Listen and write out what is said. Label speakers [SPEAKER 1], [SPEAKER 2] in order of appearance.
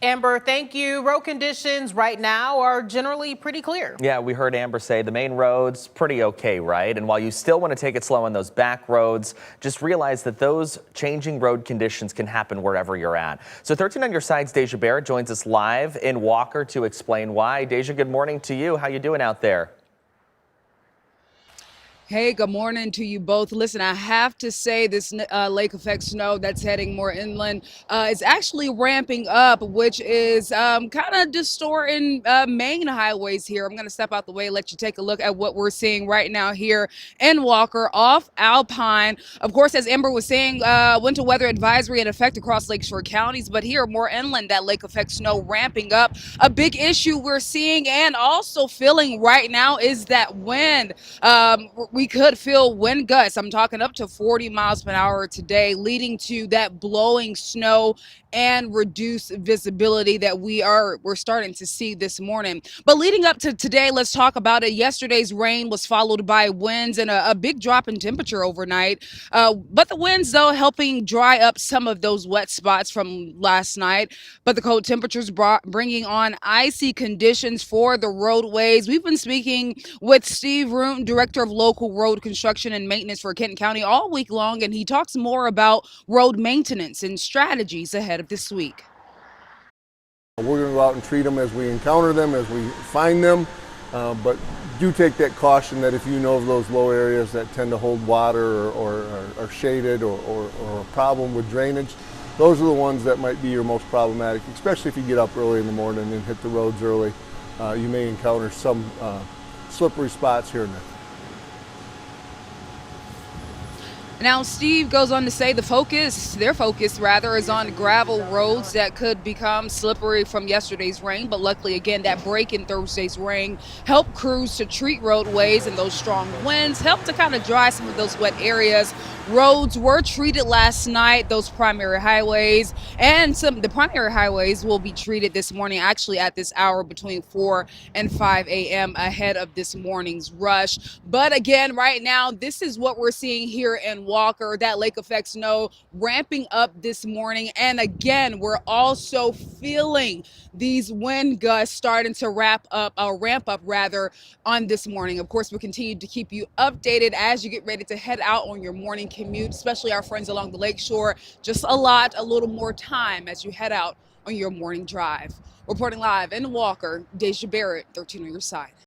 [SPEAKER 1] Amber, thank you. Road conditions right now are generally pretty clear.
[SPEAKER 2] Yeah, we heard Amber say the main roads pretty okay, right? And while you still want to take it slow on those back roads, just realize that those changing road conditions can happen wherever you're at. So 13 on your side's Deja Barrett joins us live in Walker to explain why. Deja, good morning to you. How you doing out there?
[SPEAKER 3] Hey, good morning to you both. Listen, I have to say this lake effect snow that's heading more inland is actually ramping up, which is kind of distorting main highways here. I'm going to step out the way, let you take a look at what we're seeing right now here in Walker off Alpine. Of course, as Amber was saying, winter weather advisory in effect across lakeshore counties, but here more inland, that lake effect snow ramping up. A big issue we're seeing and also feeling right now is that wind. We could feel wind gusts. I'm talking up to 40 miles per hour today, leading to that blowing snow and reduced visibility that we're starting to see this morning. But leading up to today, let's talk about it. Yesterday's rain was followed by winds and a big drop in temperature overnight. But the winds, though, helping dry up some of those wet spots from last night. But the cold temperatures bringing on icy conditions for the roadways. We've been speaking with Steve Root, Director of Local Road Construction and Maintenance for Kenton County all week long, and he talks more about road maintenance and strategies ahead of this week.
[SPEAKER 4] We're going to go out and treat them as we encounter them, as we find them, but do take that caution that if you know of those low areas that tend to hold water or are shaded or a problem with drainage, those are the ones that might be your most problematic, especially if you get up early in the morning and hit the roads early. You may encounter some slippery spots here and there.
[SPEAKER 3] Now, Steve goes on to say their focus is on gravel roads that could become slippery from yesterday's rain. But luckily, again, that break in Thursday's rain helped crews to treat roadways, and those strong winds helped to kind of dry some of those wet areas. Roads were treated last night, those primary highways, and the primary highways will be treated this morning, actually at this hour between 4 and 5 a.m. ahead of this morning's rush. But again, right now, this is what we're seeing here in Walker, that lake effect snow ramping up this morning. And again, we're also feeling these wind gusts starting to ramp up on this morning. Of course, we'll continue to keep you updated as you get ready to head out on your morning commute, especially our friends along the lakeshore. Just a little more time as you head out on your morning drive. Reporting live in Walker, Deja Barrett, 13 on your side.